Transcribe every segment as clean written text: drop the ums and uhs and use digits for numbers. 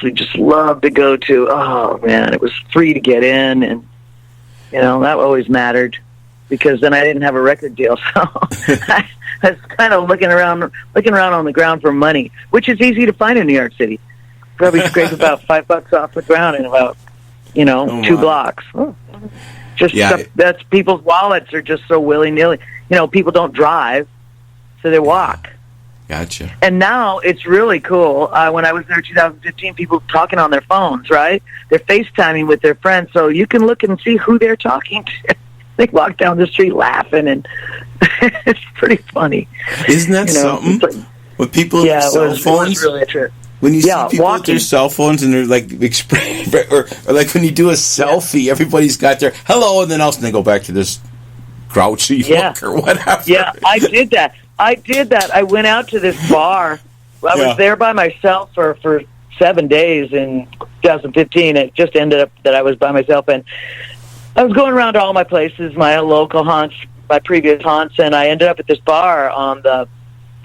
we just loved to go to. Oh, man, it was free to get in, and, that always mattered, because then I didn't have a record deal, so I was kind of looking around on the ground for money, which is easy to find in New York City. Probably scrape about $5 off the ground in about, 2 blocks. That's people's wallets are just so willy-nilly. People don't drive, so they walk. Gotcha. And now it's really cool. When I was there in 2015, people talking on their phones, right? They're FaceTiming with their friends, so you can look and see who they're talking to. They walk down the street laughing, and it's pretty funny. Isn't that something? Like, with people with cell phones? It was really a trip. When you see people with their cell phones and they're like, or like when you do a selfie, everybody's got their hello, and then they go back to this grouchy look or whatever. Yeah, I did that. I went out to this bar. I was there by myself for 7 days in 2015. It just ended up that I was by myself, and I was going around to all my places, my local haunts, my previous haunts, and I ended up at this bar on the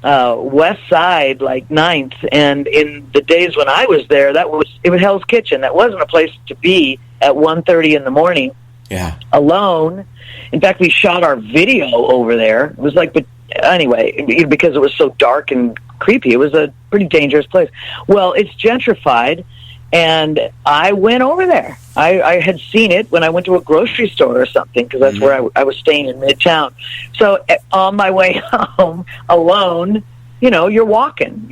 west side, like 9th. And in the days when I was there, it was Hell's Kitchen. That wasn't a place to be at 1:30 in the morning. Yeah, alone. In fact, we shot our video over there. It was like, but anyway, because it was so dark and creepy, it was a pretty dangerous place. Well, it's gentrified, and I went over there. I had seen it when I went to a grocery store or something, because that's where I was staying in Midtown. So on my way home, alone, you're walking.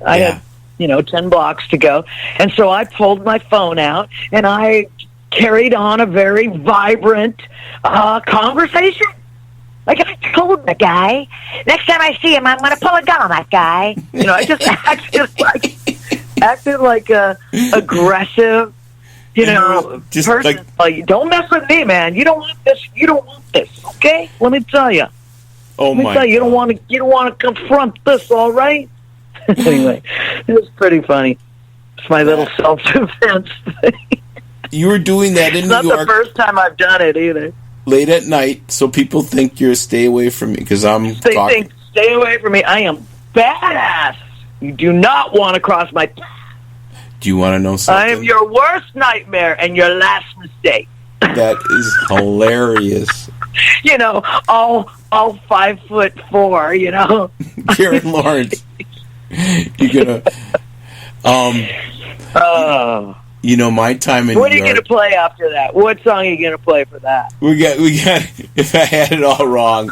I had, 10 blocks to go. And so I pulled my phone out, and I carried on a very vibrant conversation. Like I told the guy, next time I see him, I'm going to pull a gun on that guy. I just acted like a aggressive, just person. Like, don't mess with me, man. You don't want this. You don't want this. Okay? Let me tell you. Oh my! God. You don't want to confront this. All right? Anyway, it was pretty funny. It's my little self-defense thing. You were doing that in New York. It's not the first time I've done it either. Late at night, so people think you're stay away from me because I'm They think, stay away from me. I am badass. You do not want to cross my path. Do you want to know something? I am your worst nightmare and your last mistake. That is hilarious. All 5'4", Karen Lawrence. You're gonna my time in New York. What are you gonna play after that? What song are you gonna play for that? We got if I had it all wrong,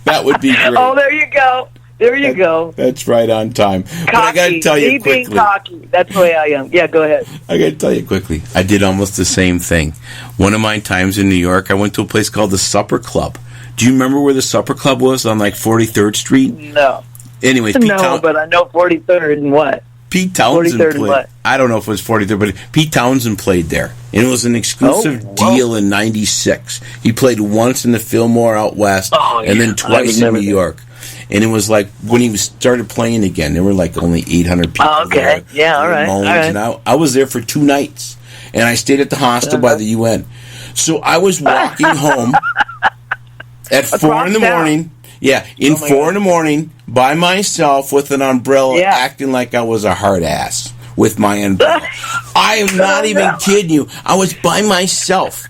that would be great. Oh, there you go. There you go. That's right on time. Cocky. But I gotta tell you quickly. Being cocky. That's the way I am. Yeah, go ahead. I gotta tell you quickly. I did almost the same thing. One of my times in New York, I went to a place called the Supper Club. Do you remember where the Supper Club was on 43rd Street? No. Anyways, but I know 43rd and what? Pete Townsend 43rd played. and what? I don't know if it was 43rd, but Pete Townsend played there. And it was an exclusive deal in 96. He played once in the Fillmore out west and then twice in New York. And it was like when he started playing again, there were like only 800 people there. Yeah, all right. And I was there for 2 nights. And I stayed at the hostel by the UN. So I was walking home at 4 in the morning. Yeah, 4 in the morning by myself with an umbrella, acting like I was a hard ass with my umbrella. I am not even kidding you. I was by myself,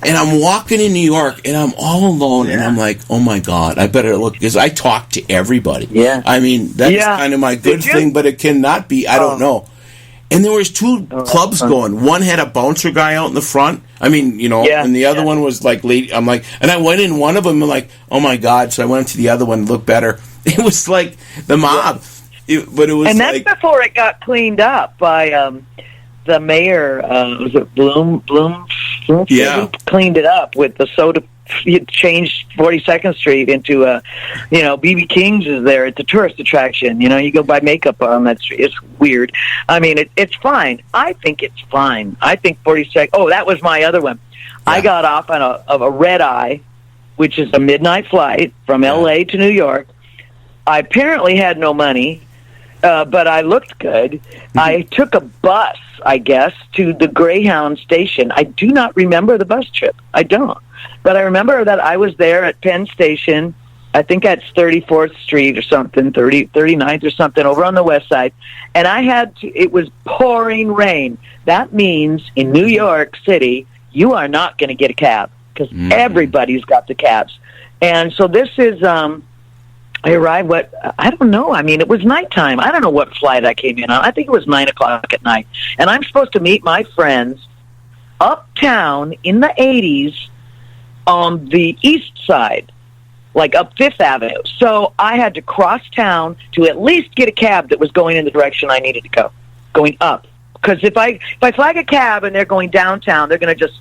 and I'm walking in New York, and I'm all alone, and I'm like, oh my God, I better look, because I talk to everybody. Yeah. I mean, that's kind of my good thing, but it cannot be. I don't know. And there was 2 clubs going. One had a bouncer guy out in the front. I mean, and the other one was like lady. I'm like, and I went in one of them and like, oh my God. So I went to the other one, looked better. It was like the mob. But it was and that's before it got cleaned up by the mayor. Was it Bloom? Yeah. Cleaned it up with the soda. He changed 42nd Street into B.B. King's is there. It's a tourist attraction. You go buy makeup on that street. It's weird. I mean, it's fine. I think it's fine. I think 42nd. Oh, that was my other one. Yeah. I got off on a red eye, which is a midnight flight from L.A. to New York. I apparently had no money, but I looked good. Mm-hmm. I took a bus, I guess, to the Greyhound station. I do not remember the bus trip. I don't. But I remember that I was there at Penn Station, I think that's 34th Street or something, 39th or something, over on the west side. And it was pouring rain. That means in New York City, you are not going to get a cab because everybody's got the cabs. And so this is, I arrived, I don't know. I mean, it was nighttime. I don't know what flight I came in on. I think it was 9 o'clock at night. And I'm supposed to meet my friends uptown in the 80s on the east side, like up Fifth Avenue. So I had to cross town to at least get a cab that was going in the direction I needed to go, going up. Because if I flag a cab and they're going downtown, they're going to just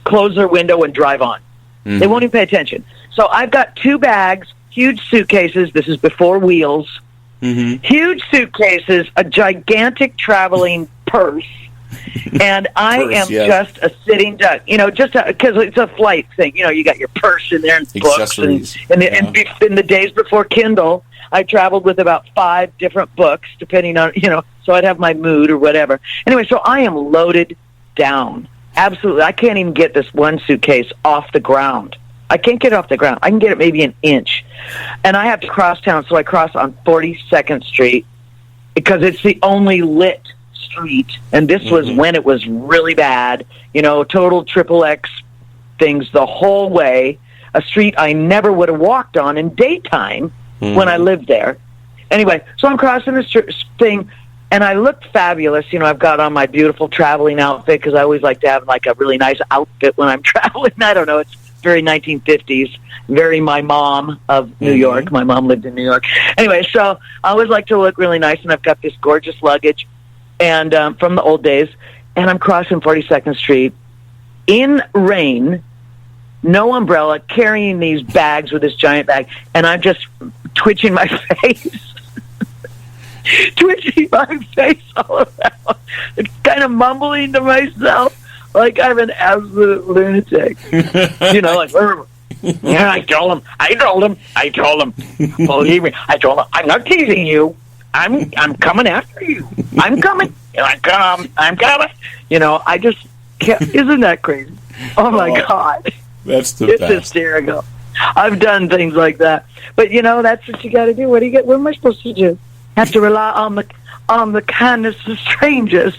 close their window and drive on. Mm-hmm. They won't even pay attention. So I've got 2 bags, huge suitcases. This is before wheels. Mm-hmm. Huge suitcases, a gigantic traveling purse. And I am just a sitting duck, just because it's a flight thing. You got your purse in there and books. And in the days before Kindle, I traveled with about 5 different books, depending on, so I'd have my mood or whatever. Anyway, so I am loaded down. Absolutely. I can't even get this one suitcase off the ground. I can't get it off the ground. I can get it maybe an inch. And I have to cross town, so I cross on 42nd Street because it's the only lit street. And this was when it was really bad, total XXX things the whole way, a street I never would have walked on in daytime when I lived there. Anyway, so I'm crossing this thing, and I look fabulous. I've got on my beautiful traveling outfit because I always like to have like a really nice outfit when I'm traveling. I don't know. It's very 1950s, very my mom of New York. My mom lived in New York. Anyway, so I always like to look really nice, and I've got this gorgeous luggage and from the old days, and I'm crossing 42nd Street in rain, no umbrella, carrying these bags with this giant bag, and I'm just twitching my face. Twitching my face all around, kind of mumbling to myself like I'm an absolute lunatic. Like, yeah, I told him. Believe me, I told him, I'm not teasing you. I'm coming after you. I'm coming. I'm coming. I just can't. Isn't that crazy? Oh, my God. That's the best. It's hysterical. I've done things like that. But, that's what you got to do. What am I supposed to do? Have to rely on the kindness of strangers.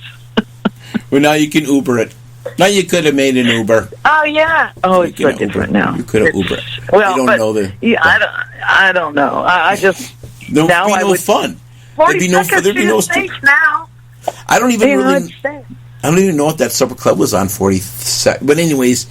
Well, now you can Uber it. Now you could have made an Uber. Oh yeah. Oh, it's so different now. You could have Uber. Well, I don't know. I just now I would fun. There'd be no safe now. I don't even know what that supper club was on 42nd. But anyways,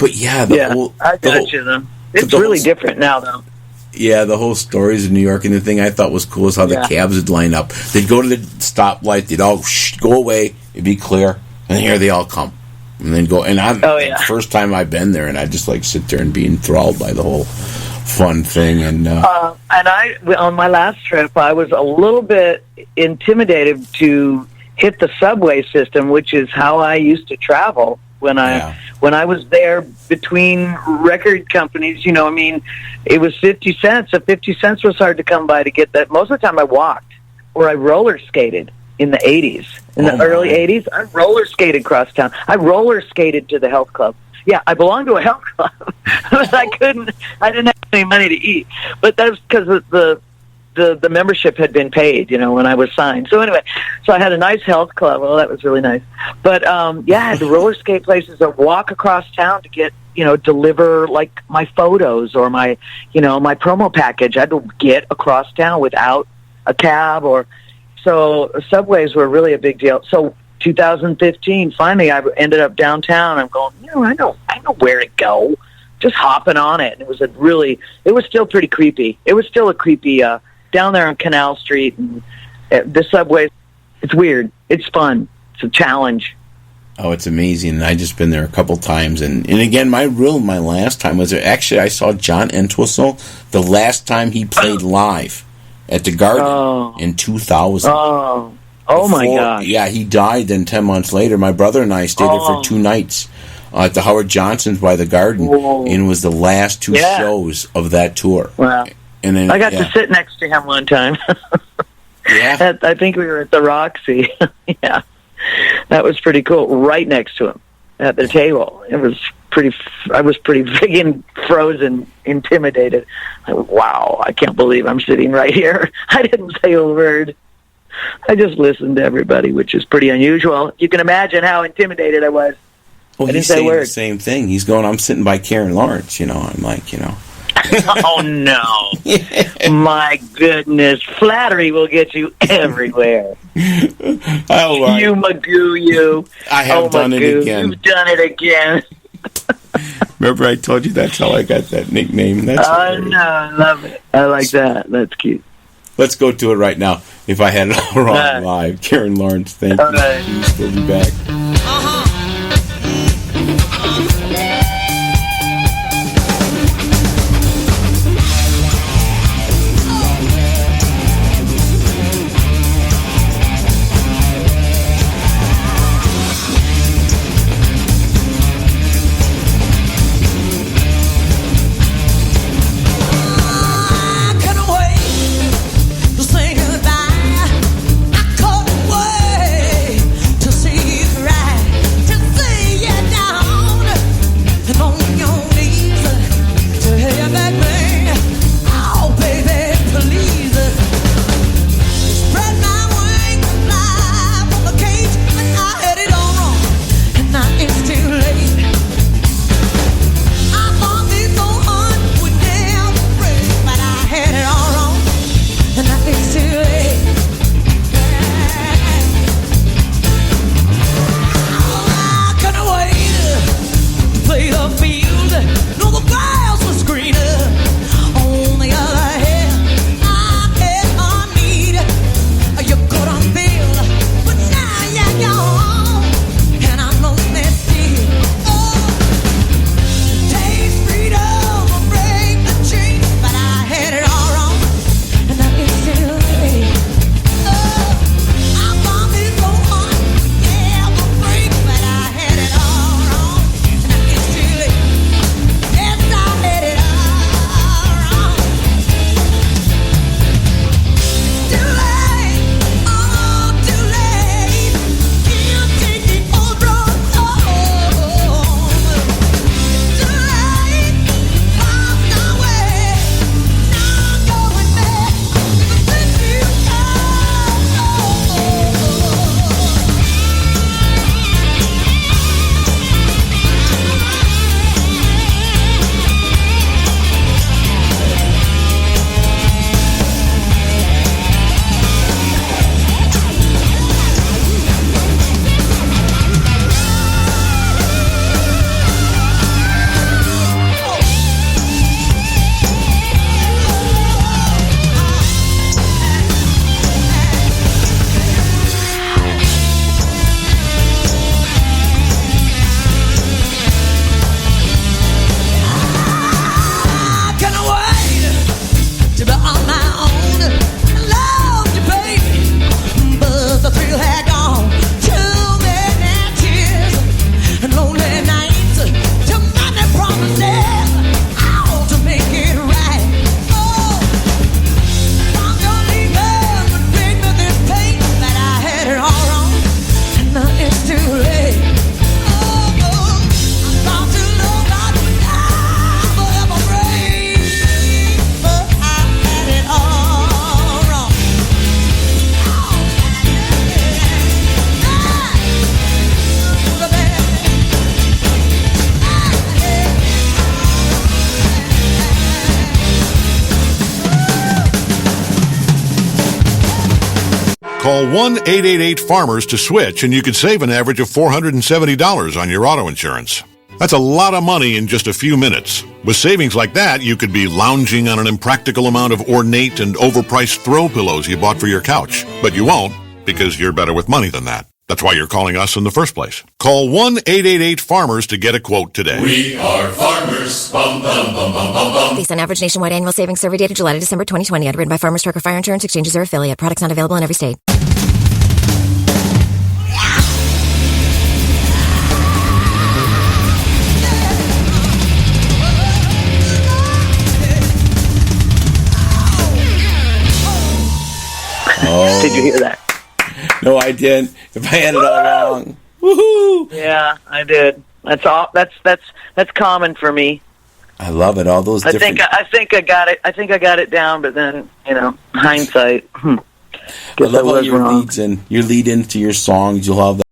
whole. I got you though. It's really different now though. Yeah, the whole stories of New York, and the thing I thought was cool is how the cabs would line up. They'd go to the stoplight, they'd all go away, it'd be clear, and here they all come. And then go, and the first time I've been there, and I just like sit there and be enthralled by the whole fun thing. And I, on my last trip, I was a little bit intimidated to hit the subway system, which is how I used to travel when I was there between record companies. It was 50 cents. So 50 cents was hard to come by to get that. Most of the time I walked or I roller skated in the 80s. In the early 80s, I roller skated across town. I roller skated to the health club. Yeah, I belonged to a health club, but I didn't have any money to eat. But that's because the membership had been paid, when I was signed. So anyway, I had a nice health club. Well, that was really nice. But, I had to roller skate places or walk across town to get, deliver, like, my photos or my, my promo package. I had to get across town without a cab or... So subways were really a big deal. So 2015, finally, I ended up downtown. I'm going, I know where to go. Just hopping on it. It was still pretty creepy. It was still a creepy, down there on Canal Street. And the subway, it's weird. It's fun. It's a challenge. Oh, it's amazing. I just been there a couple times. And again, my last time was there. Actually, I saw John Entwistle the last time he played live at the Garden in 2000. Oh my gosh. Yeah, he died then 10 months later. My brother and I stayed there for 2 nights at the Howard Johnson's by the Garden. Whoa. And it was the last 2 shows of that tour. Wow. And then, I got to sit next to him one time. Yeah. I think we were at the Roxy. Yeah. That was pretty cool. Right next to him. at their table. I was pretty friggin' frozen, intimidated. Wow, I can't believe I'm sitting right here. I didn't say a word. I just listened to everybody, which is pretty unusual. You can imagine how intimidated I was. Well, he's saying the same thing. He's going, I'm sitting by Karen Lawrence, I'm like, Oh, no. My goodness. Flattery will get you everywhere. You Magoo, you. I have done it again. You've done it again. Remember I told you that's how I got that nickname? No, I love it. I like that. That's cute. Let's go to it right now. If I had it all wrong live. Karen Lawrence, thank you. Right. We'll be back. Call 1-888-FARMERS to switch, and you could save an average of $470 on your auto insurance. That's a lot of money in just a few minutes. With savings like that, you could be lounging on an impractical amount of ornate and overpriced throw pillows you bought for your couch. But you won't, because you're better with money than that. That's why you're calling us in the first place. Call 1-888-FARMERS to get a quote today. We are farmers. Bum, bum, bum, bum, bum, bum. Based on average nationwide annual savings survey data July to December 2020. Underwritten by Farmers Truck or Fire Insurance Exchanges or affiliate. Products not available in every state. Oh. Did you hear that? No, I didn't. If I had it all wrong. Woohoo! Yeah, I did. That's all. That's common for me. I love it. All those. I think I got it. I think I got it down, but then hindsight. I love all your leads and your lead into your songs. You'll have